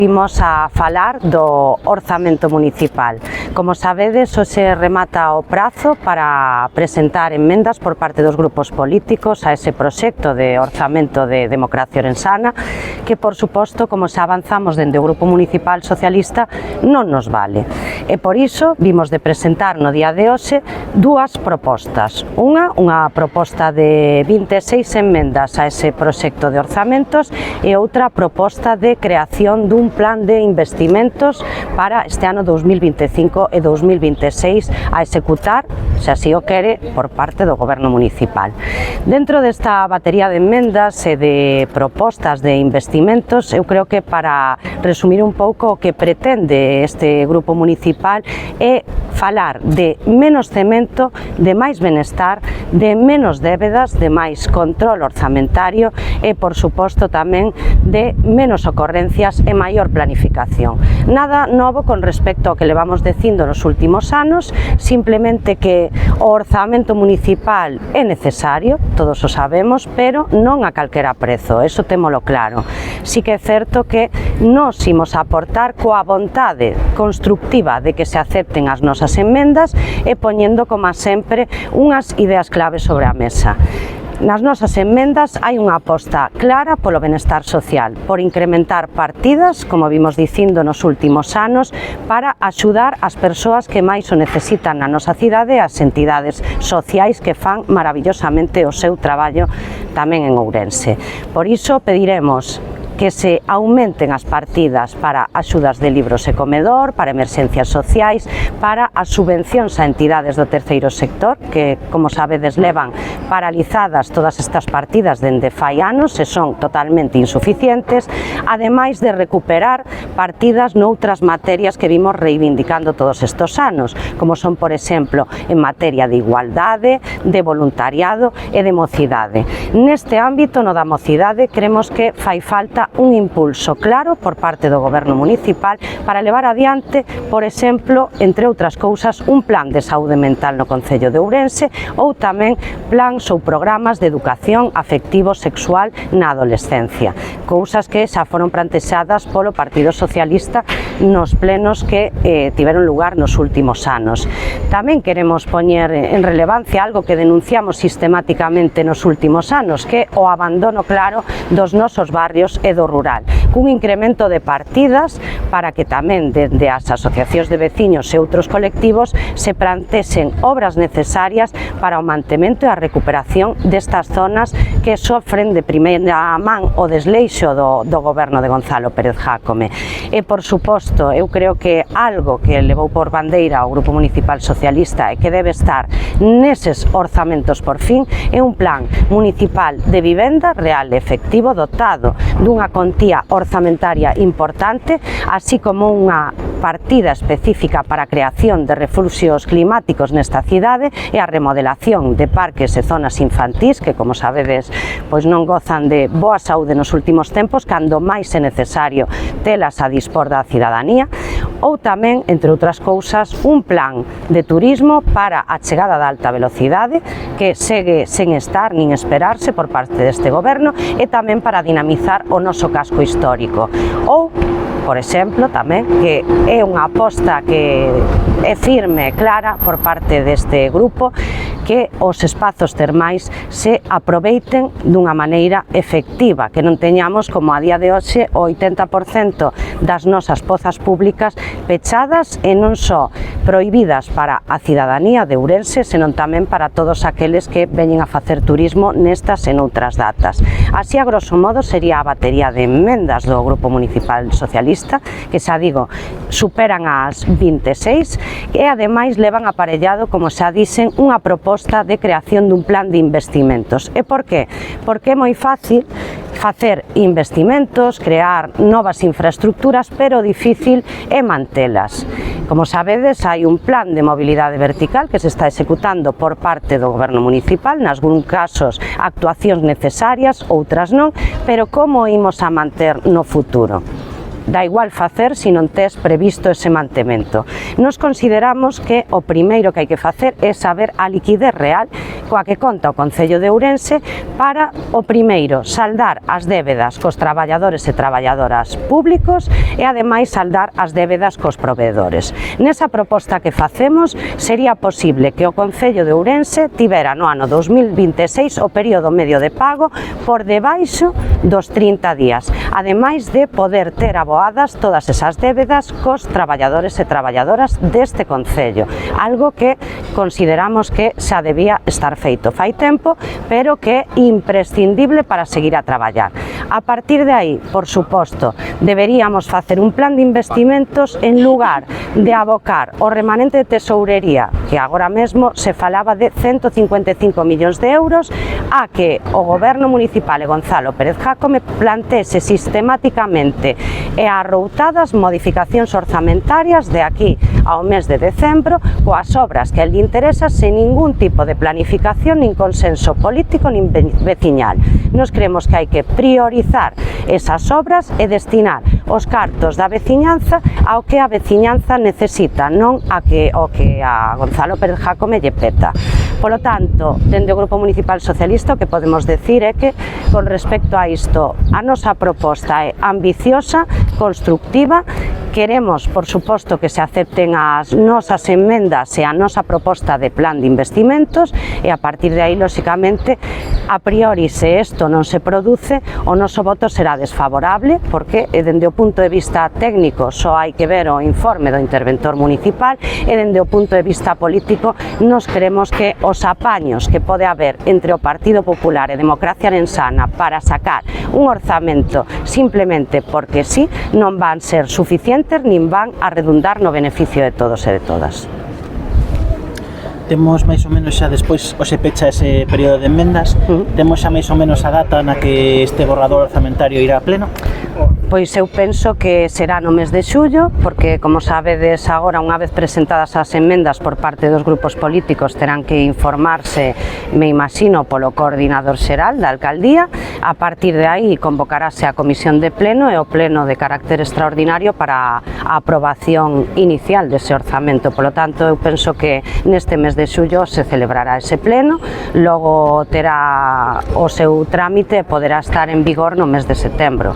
Imos a falar do orzamento municipal. Como sabedes, hoxe remata o prazo para presentar emendas por parte dos grupos políticos a ese proxecto de orzamento de democracia orensana, que, por suposto, como xa avanzamos dende o Grupo Municipal Socialista, non nos vale. E por iso vimos de presentar no día de hoxe dúas propostas. Unha proposta de 26 emendas a ese proxecto de orzamentos e outra proposta de creación dun plan de investimentos para este ano 2025 e 2026 a executar, se así o quere, por parte do Goberno Municipal. Dentro desta batería de emendas e de propostas de investimentos, eu creo que para resumir un pouco o que pretende este Grupo Municipal é falar de menos cemento, de máis benestar, de menos débedas, de máis control orzamentario e, por suposto, tamén de menos ocorrencias e maior planificación. Nada novo con respecto ao que levamos dicindo nos últimos anos, simplemente que o orzamento municipal é necesario, todos o sabemos, pero non a calquera prezo, eso témolo claro. Si que é certo que nos imos aportar coa vontade constructiva de que se acepten as nosas emendas e poñendo, como sempre, unhas ideas claves sobre a mesa. Nas nosas emendas hai unha aposta clara polo benestar social, por incrementar partidas, como vimos dicindo nos últimos anos, para axudar as persoas que máis o necesitan na nosa cidade e as entidades sociais que fan maravillosamente o seu traballo tamén en Ourense. Por iso pediremos que se aumenten as partidas para axudas de libros e comedor, para emerxencias sociais, para as subvencións a entidades do terceiro sector, que, como sabedes, levan paralizadas todas estas partidas dende fai anos e son totalmente insuficientes, ademais de recuperar partidas noutras materias que vimos reivindicando todos estos anos, como son, por exemplo, en materia de igualdade, de voluntariado e de mocidade. Neste ámbito, no da mocidade, creemos que fai falta un impulso claro por parte do Goberno Municipal para levar adiante, por exemplo, entre outras cousas, un plan de saúde mental no Concello de Ourense ou tamén plans ou programas de educación afectivo-sexual na adolescencia, cousas que xa foron plantexadas polo Partido Socialista nos plenos que tiveron lugar nos últimos anos. Tamén queremos poñer en relevancia algo que denunciamos sistemáticamente nos últimos anos, que é o abandono claro dos nosos barrios e do rural, cun incremento de partidas para que tamén dende as asociacións de veciños e outros colectivos se plantexen obras necesarias para o mantemento e a recuperación destas zonas que sofren de primeira man o desleixo do goberno de Gonzalo Pérez Jácome. E, por suposto, eu creo que algo que levou por bandeira o Grupo Municipal Socialista e que debe estar neses orzamentos por fin é un plan municipal de vivenda real e efectivo dotado dunha contía orzamentaria importante, así como unha partida específica para a creación de refuxios climáticos nesta cidade e a remodelación de parques e zonas infantís que, como sabedes, pois non gozan de boa saúde nos últimos tempos, cando máis é necesario telas a dispor da cidadanía, ou tamén, entre outras cousas, un plan de turismo para a chegada da alta velocidade que segue sen estar nin esperarse por parte deste goberno e tamén para dinamizar o noso casco histórico. Ou, por exemplo, tamén, que é unha aposta que é firme e clara por parte deste grupo, que os espazos termais se aproveiten dunha maneira efectiva, que non teñamos, como a día de hoxe, o 80% das nosas pozas públicas pechadas e non só prohibidas para a cidadanía de Ourense, senón tamén para todos aqueles que veñen a facer turismo nestas e noutras datas. Así, a grosso modo, sería a batería de emendas do Grupo Municipal Socialista, que, xa digo, superan as 26 e, ademais, levan aparellado, como xa dixen, unha proposta de creación dun plan de investimentos. E por qué? Porque é moi fácil facer investimentos, crear novas infraestructuras, pero difícil é mantelas. Como sabedes, hai un plan de mobilidade vertical que se está executando por parte do Goberno Municipal, nas algúns casos actuacións necesarias, outras non, pero como imos a manter no futuro? dá igual facer se non tes previsto ese mantemento. Nos consideramos que o primeiro que hai que facer é saber a liquidez real coa que conta o Concello de Ourense para, o primeiro, saldar as débedas cos traballadores e traballadoras públicos e, ademais, saldar as débedas cos proveedores. Nesa proposta que facemos, sería posible que o Concello de Ourense tivera no ano 2026 o período medio de pago por debaixo dos 30 días, ademais de poder ter aboadas todas esas débedas cos traballadores e traballadoras deste Concello, algo que consideramos que xa debía estar feito fai tempo, pero que é imprescindible para seguir a traballar. A partir de aí, por suposto, deberíamos facer un plan de investimentos en lugar de abocar o remanente de tesourería, que agora mesmo se falaba de 155 millóns de euros, a que o Goberno Municipal e Gonzalo Pérez Jácome plantese sistemáticamente e arroutadas modificacións orzamentarias de aquí ao mes de decembro coas obras que a él lle interesa sen ningún tipo de planificación nin consenso político nin veciñal. Nos creemos que hai que priorizar esas obras e destinar os cartos da veciñanza ao que a veciñanza necesita, non o que a Gonzalo Pérez Jácome lle peta. Polo tanto, dende o Grupo Municipal Socialista, o que podemos decir é que, con respecto a isto, a nosa proposta é ambiciosa, constructiva. Queremos, por suposto, que se acepten as nosas enmendas e a nosa proposta de plan de investimentos e, a partir de aí, lóxicamente, a priori, se isto non se produce, o noso voto será desfavorable, porque, dende o punto de vista técnico, só hai que ver o informe do interventor municipal e, dende o punto de vista político, nos creemos que os apaños que pode haber entre o Partido Popular e Democracia Arensana para sacar un orzamento simplemente porque sí, non van ser suficientes nin van a redundar no beneficio de todos e de todas. Temos máis ou menos xa despois o se pecha ese período de enmendas, temos xa máis ou menos a data na que este borrador orzamentario irá a pleno? Pois eu penso que será no mes de xullo, porque, como sabedes agora, unha vez presentadas as enmendas por parte dos grupos políticos, terán que informarse, me imagino, polo coordinador xeral da alcaldía. A partir de aí convocarase a comisión de pleno e o pleno de carácter extraordinario para a aprobación inicial dese orzamento. Polo tanto, eu penso que neste mes de xullo se celebrará ese pleno, logo terá o seu trámite e poderá estar en vigor no mes de setembro.